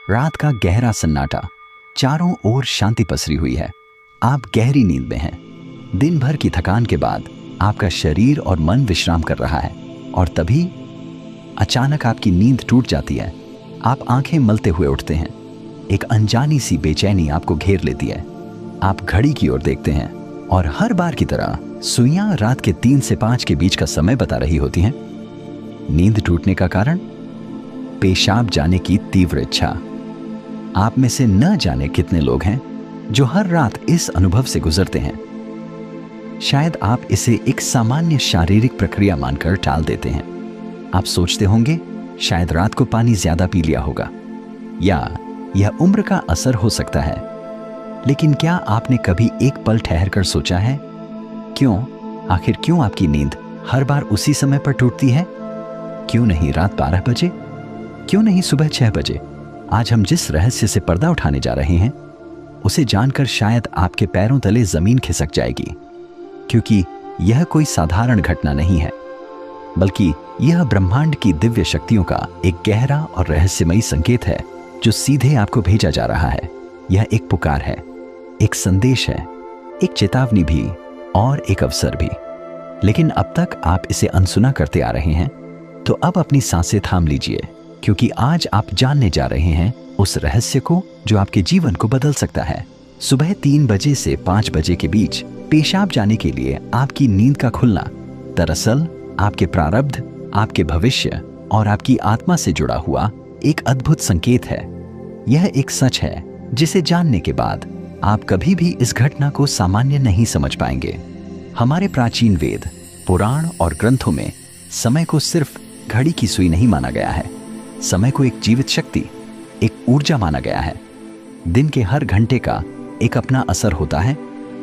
रात का गहरा सन्नाटा, चारों ओर शांति पसरी हुई है। आप गहरी नींद में हैं। दिन भर की थकान के बाद आपका शरीर और मन विश्राम कर रहा है और तभी अचानक आपकी नींद टूट जाती है। आप आंखें मलते हुए उठते हैं। एक अनजानी सी बेचैनी आपको घेर लेती है। आप घड़ी की ओर देखते हैं और हर बार की तरह सुइयां रात के 3 से 5 के बीच का समय बता रही होती हैं। नींद टूटने का कारण? पेशाब जाने की तीव्र इच्छा। आप में से न जाने कितने लोग हैं जो हर रात इस अनुभव से गुजरते हैं। शायद आप इसे एक सामान्य शारीरिक प्रक्रिया मानकर टाल देते हैं। आप सोचते होंगे शायद रात को पानी ज्यादा पी लिया होगा या यह उम्र का असर हो सकता है। लेकिन क्या आपने कभी एक पल ठहर कर सोचा है आखिर क्यों आपकी नींद हर बार उसी समय पर टूटती है? क्यों नहीं रात 12 बजे? क्यों नहीं सुबह 6 बजे? आज हम जिस रहस्य से पर्दा उठाने जा रहे हैं उसे जानकर शायद आपके पैरों तले जमीन खिसक जाएगी, क्योंकि यह कोई साधारण घटना नहीं है, बल्कि यह ब्रह्मांड की दिव्य शक्तियों का एक गहरा और रहस्यमयी संकेत है जो सीधे आपको भेजा जा रहा है। यह एक पुकार है, एक संदेश है, एक चेतावनी भी और एक अवसर भी। लेकिन अब तक आप इसे अनसुना करते आ रहे हैं, तो अब अपनी सांसें थाम लीजिए, क्योंकि आज आप जानने जा रहे हैं उस रहस्य को जो आपके जीवन को बदल सकता है। सुबह 3 बजे से 5 बजे के बीच पेशाब जाने के लिए आपकी नींद का खुलना दरअसल आपके प्रारब्ध, आपके भविष्य और आपकी आत्मा से जुड़ा हुआ एक अद्भुत संकेत है। यह एक सच है जिसे जानने के बाद आप कभी भी इस घटना को सामान्य नहीं समझ पाएंगे। हमारे प्राचीन वेद, पुराण और ग्रंथों में समय को सिर्फ घड़ी की सुई नहीं माना गया है। समय को एक जीवित शक्ति, एक ऊर्जा माना गया है। दिन के हर घंटे का एक अपना असर होता है,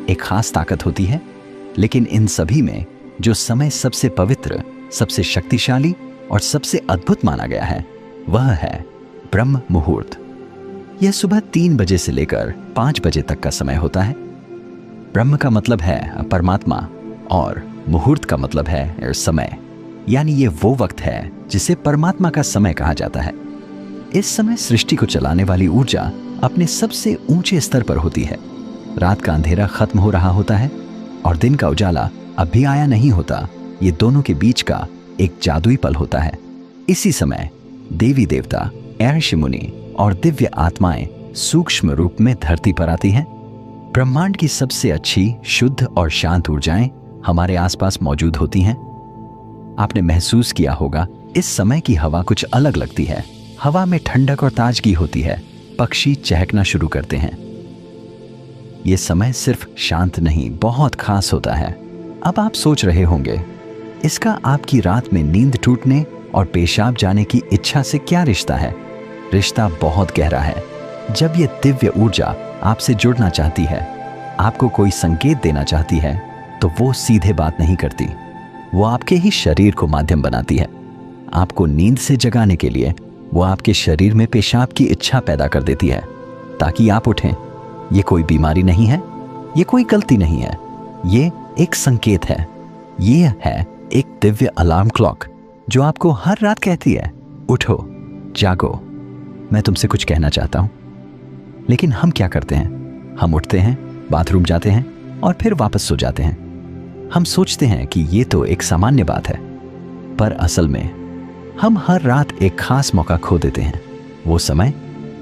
एक खास ताकत होती है। लेकिन इन सभी में जो समय सबसे पवित्र, सबसे शक्तिशाली और सबसे अद्भुत माना गया है वह है ब्रह्म मुहूर्त। यह सुबह 3 बजे से लेकर 5 बजे तक का समय होता है। ब्रह्म का मतलब है परमात्मा और मुहूर्त का मतलब है समय, यानी ये वो वक्त है जिसे परमात्मा का समय कहा जाता है। इस समय सृष्टि को चलाने वाली ऊर्जा अपने सबसे ऊंचे स्तर पर होती है। रात का अंधेरा खत्म हो रहा होता है और दिन का उजाला अब भी आया नहीं होता। ये दोनों के बीच का एक जादुई पल होता है। इसी समय देवी देवता, ऋषि मुनि और दिव्य आत्माएं सूक्ष्म रूप में धरती पर आती हैं। ब्रह्मांड की सबसे अच्छी, शुद्ध और शांत ऊर्जाएं हमारे आसपास मौजूद होती हैं। आपने महसूस किया होगा इस समय की हवा कुछ अलग लगती है। हवा में ठंडक और ताजगी होती है। पक्षी चहकना शुरू करते हैं। यह समय सिर्फ शांत नहीं, बहुत खास होता है। अब आप सोच रहे होंगे इसका आपकी रात में नींद टूटने और पेशाब जाने की इच्छा से क्या रिश्ता है? रिश्ता बहुत गहरा है। जब यह दिव्य ऊर्जा आपसे जुड़ना चाहती है, आपको कोई संकेत देना चाहती है, तो वो सीधे बात नहीं करती। वो आपके ही शरीर को माध्यम बनाती है। आपको नींद से जगाने के लिए वो आपके शरीर में पेशाब की इच्छा पैदा कर देती है ताकि आप उठें। ये कोई बीमारी नहीं है, ये कोई गलती नहीं है, ये एक संकेत है। ये है एक दिव्य अलार्म क्लॉक जो आपको हर रात कहती है, उठो, जागो, मैं तुमसे कुछ कहना चाहता हूं। लेकिन हम क्या करते हैं? हम उठते हैं, बाथरूम जाते हैं और फिर वापस सो जाते हैं। हम सोचते हैं कि ये तो एक सामान्य बात है, पर असल में हम हर रात एक खास मौका खो देते हैं। वो समय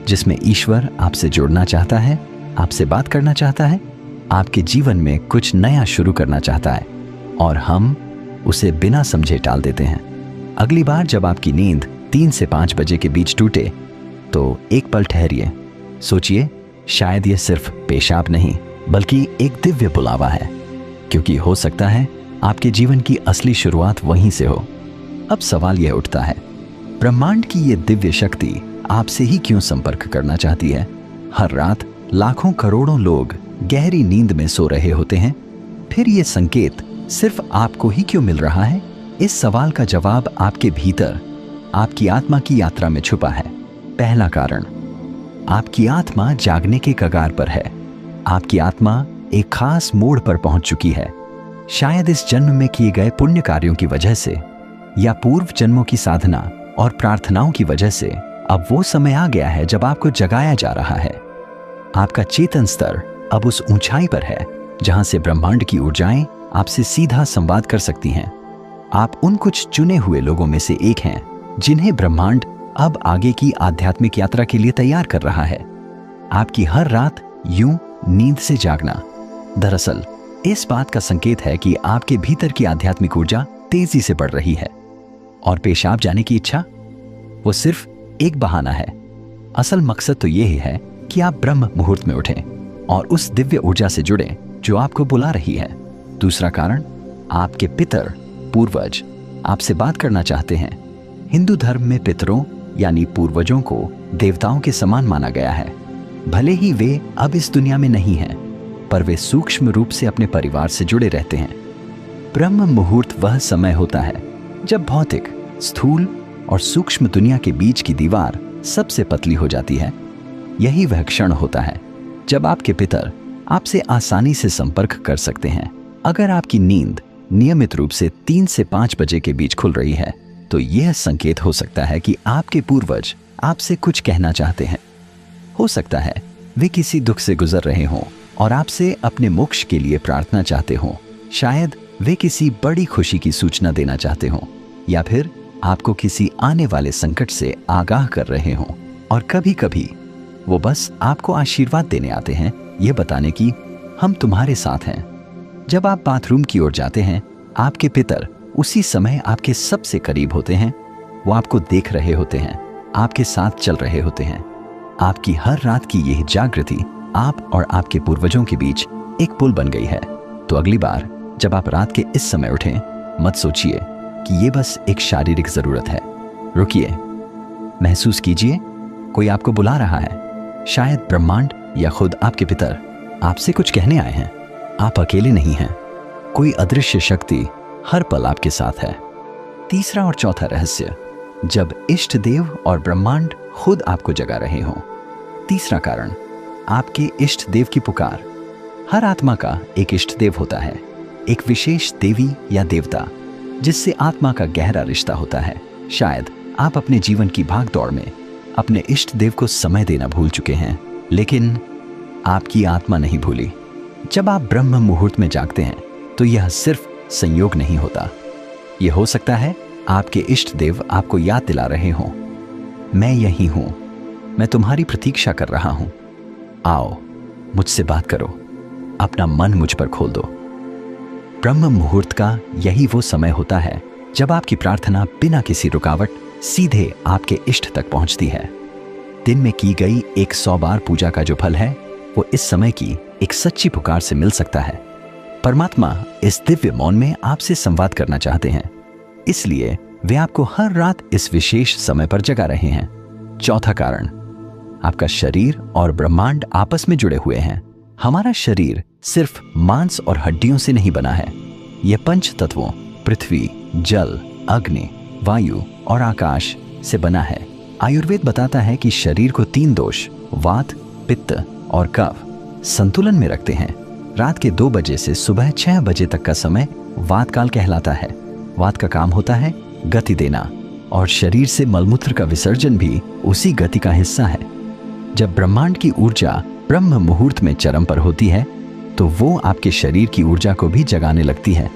जिसमें ईश्वर आपसे जुड़ना चाहता है, आपसे बात करना चाहता है, आपके जीवन में कुछ नया शुरू करना चाहता है, और हम उसे बिना समझे टाल देते हैं। अगली बार जब आपकी नींद 3 से 5 बजे के बीच टूटे तो एक पल ठहरिए, सोचिए, शायद ये सिर्फ पेशाब नहीं बल्कि एक दिव्य बुलावा है, क्योंकि हो सकता है आपके जीवन की असली शुरुआत वहीं से हो। अब सवाल यह उठता है, ब्रह्मांड की ये दिव्य शक्ति आपसे ही क्यों संपर्क करना चाहती है? हर रात लाखों करोड़ों लोग गहरी नींद में सो रहे होते हैं, फिर ये संकेत सिर्फ आपको ही क्यों मिल रहा है? इस सवाल का जवाब आपके भीतर, आपकी आत्मा की यात्रा में छुपा है। पहला कारण, आपकी आत्मा जागने के कगार पर है। आपकी आत्मा एक खास मोड़ पर पहुंच चुकी है। शायद इस जन्म में किए गए पुण्य कार्यों की वजह से या पूर्व जन्मों की साधना और प्रार्थनाओं की वजह से अब वो समय आ गया है जब आपको जगाया जा रहा है। आपका चेतन स्तर अब उस ऊंचाई पर है जहां से ब्रह्मांड की ऊर्जाएं आपसे सीधा संवाद कर सकती हैं। आप उन कुछ चुने हुए लोगों में से एक हैं जिन्हें ब्रह्मांड अब आगे की आध्यात्मिक यात्रा के लिए तैयार कर रहा है। आपकी हर रात यूं नींद से जागना दरअसल इस बात का संकेत है कि आपके भीतर की आध्यात्मिक ऊर्जा तेजी से बढ़ रही है, और पेशाब जाने की इच्छा वो सिर्फ एक बहाना है। असल मकसद तो यही है कि आप ब्रह्म मुहूर्त में उठें और उस दिव्य ऊर्जा से जुड़ें जो आपको बुला रही है। दूसरा कारण, आपके पितर पूर्वज आपसे बात करना चाहते हैं। हिंदू धर्म में पितरों यानी पूर्वजों को देवताओं के समान माना गया है। भले ही वे अब इस दुनिया में नहीं हैं, पर वे सूक्ष्म रूप से अपने परिवार से जुड़े रहते हैं। ब्रह्म मुहूर्त वह समय होता है जब भौतिक, स्थूल और सूक्ष्म दुनिया के बीच की दीवार सबसे पतली हो जाती है। यही वह क्षण होता है जब आपके पितर आपसे आसानी से संपर्क कर सकते हैं। अगर आपकी नींद नियमित रूप से 3 से 5 बजे के बीच खुल रही है, तो यह संकेत हो सकता है कि आपके पूर्वज आपसे कुछ कहना चाहते हैं। हो सकता है वे किसी दुख से गुजर रहे हों और आपसे अपने मोक्ष के लिए प्रार्थना चाहते हों। शायद वे किसी बड़ी खुशी की सूचना देना चाहते हों, या फिर आपको किसी आने वाले संकट से आगाह कर रहे हों। और कभी कभी वो बस आपको आशीर्वाद देने आते हैं, ये बताने की हम तुम्हारे साथ हैं। जब आप बाथरूम की ओर जाते हैं, आपके पितर उसी समय आपके सबसे करीब होते हैं। वो आपको देख रहे होते हैं, आपके साथ चल रहे होते हैं। आपकी हर रात की यह जागृति आप और आपके पूर्वजों के बीच एक पुल बन गई है। तो अगली बार जब आप रात के इस समय उठें, मत सोचिए कि ये बस एक शारीरिक जरूरत है। रुकिए, महसूस कीजिए कोई आपको बुला रहा है। शायद ब्रह्मांड या खुद आपके पितर आपसे कुछ कहने आए हैं। आप अकेले नहीं हैं। कोई अदृश्य शक्ति हर पल आपके साथ है। तीसरा और चौथा रहस्य, जब इष्ट देव और ब्रह्मांड खुद आपको जगा रहे हों। तीसरा कारण, आपके इष्ट देव की पुकार। हर आत्मा का एक इष्ट देव होता है, एक विशेष देवी या देवता जिससे आत्मा का गहरा रिश्ता होता है। शायद आप अपने जीवन की भागदौड़ में अपने इष्ट देव को समय देना भूल चुके हैं, लेकिन आपकी आत्मा नहीं भूली। जब आप ब्रह्म मुहूर्त में जागते हैं, तो यह सिर्फ संयोग नहीं होता। यह हो सकता है आपके इष्ट देव आपको याद दिला रहे हों, मैं यही हूं, मैं तुम्हारी प्रतीक्षा कर रहा हूं, आओ मुझसे बात करो, अपना मन मुझ पर खोल दो। ब्रह्म मुहूर्त का यही वो समय होता है जब आपकी प्रार्थना बिना किसी रुकावट सीधे आपके इष्ट तक पहुंचती है। दिन में की गई 100 बार पूजा का जो फल है, वो इस समय की एक सच्ची पुकार से मिल सकता है। परमात्मा इस दिव्य मौन में आपसे संवाद करना चाहते हैं, इसलिए वे आपको हर रात इस विशेष समय पर जगा रहे हैं। चौथा कारण, आपका शरीर और ब्रह्मांड आपस में जुड़े हुए हैं। हमारा शरीर सिर्फ मांस और हड्डियों से नहीं बना है। यह पंच तत्वों पृथ्वी, जल, अग्नि, वायु और आकाश से बना है। आयुर्वेद बताता है कि शरीर को 3 दोष, वात, पित्त और कफ, संतुलन में रखते हैं। रात के 2 बजे से सुबह 6 बजे तक का समय वात काल कहलाता है। वात का काम होता है गति देना, और शरीर से मलमूत्र का विसर्जन भी उसी गति का हिस्सा है। जब ब्रह्मांड की ऊर्जा ब्रह्म मुहूर्त में चरम पर होती है, तो वो आपके शरीर की ऊर्जा को भी जगाने लगती है।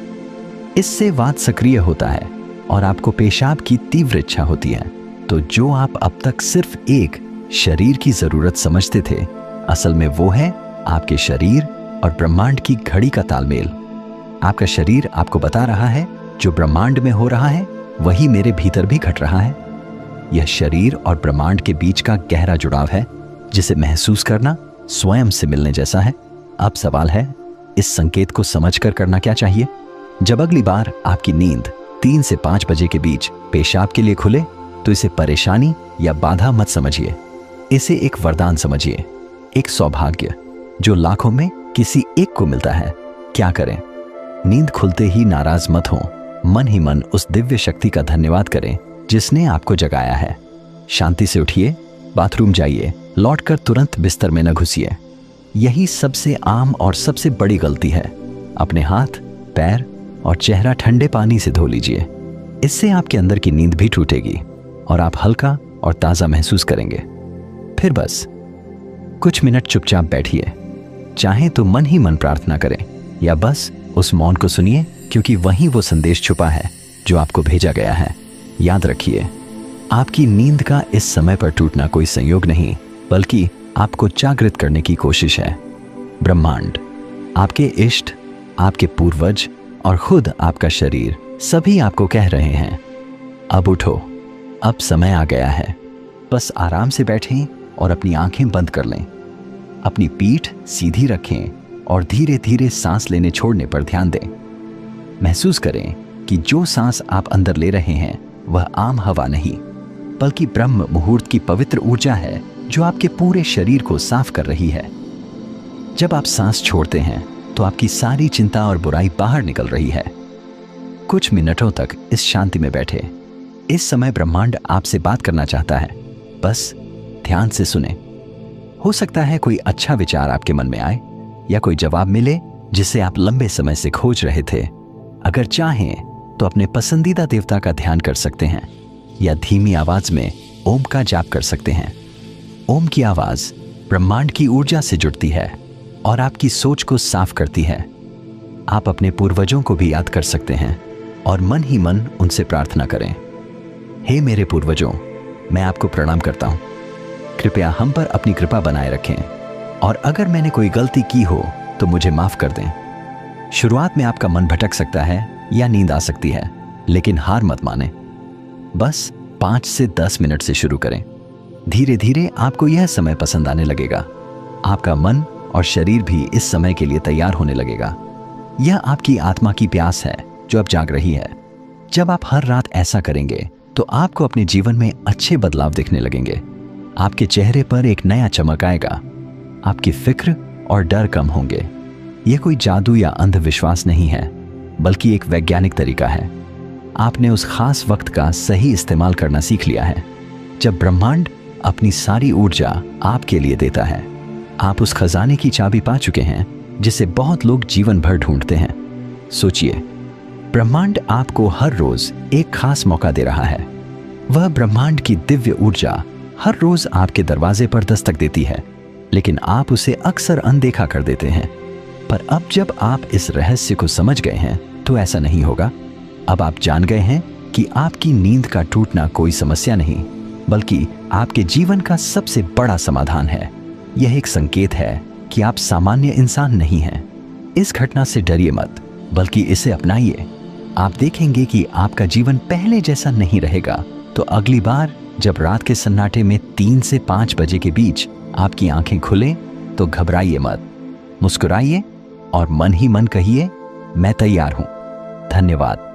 इससे वात सक्रिय होता है और आपको पेशाब की तीव्र इच्छा होती है। तो जो आप अब तक सिर्फ एक शरीर की जरूरत समझते थे, असल में वो है आपके शरीर और ब्रह्मांड की घड़ी का तालमेल। आपका शरीर आपको बता रहा है जो ब्रह्मांड में हो रहा है वही मेरे भीतर भी घट रहा है। यह शरीर और ब्रह्मांड के बीच का गहरा जुड़ाव है, जिसे महसूस करना स्वयं से मिलने जैसा है। अब सवाल है, इस संकेत को समझकर करना क्या चाहिए? जब अगली बार आपकी नींद 3 से 5 बजे के बीच पेशाब के लिए खुले, तो इसे परेशानी या बाधा मत समझिए, इसे एक वरदान समझिए, एक सौभाग्य जो लाखों में किसी एक को मिलता है। क्या करें? नींद खुलते ही नाराज मत हो, मन ही मन उस दिव्य शक्ति का धन्यवाद करें जिसने आपको जगाया है। शांति से उठिए, बाथरूम जाइए, लौटकर तुरंत बिस्तर में न घुसिए। यही सबसे आम और सबसे बड़ी गलती है। अपने हाथ, पैर और चेहरा ठंडे पानी से धो लीजिए। इससे आपके अंदर की नींद भी टूटेगी और आप हल्का और ताज़ा महसूस करेंगे। फिर बस कुछ मिनट चुपचाप बैठिए। चाहे तो मन ही मन प्रार्थना करें या बस उस मौन को सुनिए, क्योंकि वहीं वो संदेश छुपा है जो आपको भेजा गया है। याद रखिए, आपकी नींद का इस समय पर टूटना कोई संयोग नहीं, बल्कि आपको जागृत करने की कोशिश है। ब्रह्मांड, आपके इष्ट, आपके पूर्वज और खुद आपका शरीर सभी आपको कह रहे हैं, अब उठो, अब समय आ गया है। बस आराम से बैठें और अपनी आंखें बंद कर लें। अपनी पीठ सीधी रखें और धीरे धीरे सांस लेने छोड़ने पर ध्यान दें। महसूस करें कि जो सांस आप अंदर ले रहे हैं वह आम हवा नहीं, बल्कि ब्रह्म मुहूर्त की पवित्र ऊर्जा है जो आपके पूरे शरीर को साफ कर रही है। जब आप सांस छोड़ते हैं तो आपकी सारी चिंता और बुराई बाहर निकल रही है। कुछ मिनटों तक इस शांति में बैठे। इस समय ब्रह्मांड आपसे बात करना चाहता है, बस ध्यान से सुने। हो सकता है कोई अच्छा विचार आपके मन में आए या कोई जवाब मिले जिसे आप लंबे समय से खोज रहे थे। अगर चाहें तो अपने पसंदीदा देवता का ध्यान कर सकते हैं या धीमी आवाज में ओम का जाप कर सकते हैं। ओम की आवाज ब्रह्मांड की ऊर्जा से जुड़ती है और आपकी सोच को साफ करती है। आप अपने पूर्वजों को भी याद कर सकते हैं और मन ही मन उनसे प्रार्थना करें, हे मेरे पूर्वजों, मैं आपको प्रणाम करता हूं। कृपया हम पर अपनी कृपा बनाए रखें और अगर मैंने कोई गलती की हो तो मुझे माफ कर दें। शुरुआत में आपका मन भटक सकता है या नींद आ सकती है, लेकिन हार मत माने। बस 5 से 10 मिनट से शुरू करें। धीरे धीरे आपको यह समय पसंद आने लगेगा। आपका मन और शरीर भी इस समय के लिए तैयार होने लगेगा। यह आपकी आत्मा की प्यास है जो अब जाग रही है। जब आप हर रात ऐसा करेंगे तो आपको अपने जीवन में अच्छे बदलाव दिखने लगेंगे। आपके चेहरे पर एक नया चमक आएगा। आपकी फिक्र और डर कम होंगे। यह कोई जादू या अंधविश्वास नहीं है, बल्कि एक वैज्ञानिक तरीका है। आपने उस खास वक्त का सही इस्तेमाल करना सीख लिया है जब ब्रह्मांड अपनी सारी ऊर्जा आपके लिए देता है। आप उस खजाने की चाबी पा चुके हैं जिसे बहुत लोग जीवन भर ढूंढते हैं। सोचिए, ब्रह्मांड आपको हर रोज एक खास मौका दे रहा है। वह ब्रह्मांड की दिव्य ऊर्जा हर रोज आपके दरवाजे पर दस्तक देती है, लेकिन आप उसे अक्सर अनदेखा कर देते हैं। पर अब जब आप इस रहस्य को समझ गए हैं तो ऐसा नहीं होगा। अब आप जान गए हैं कि आपकी नींद का टूटना कोई समस्या नहीं, बल्कि आपके जीवन का सबसे बड़ा समाधान है। यह एक संकेत है कि आप सामान्य इंसान नहीं हैं। इस घटना से डरिए मत, बल्कि इसे अपनाइए। आप देखेंगे कि आपका जीवन पहले जैसा नहीं रहेगा। तो अगली बार जब रात के सन्नाटे में 3 से 5 बजे के बीच आपकी आंखें खुलें तो घबराइए मत, मुस्कुराइए और मन ही मन कहिए, मैं तैयार हूं। धन्यवाद।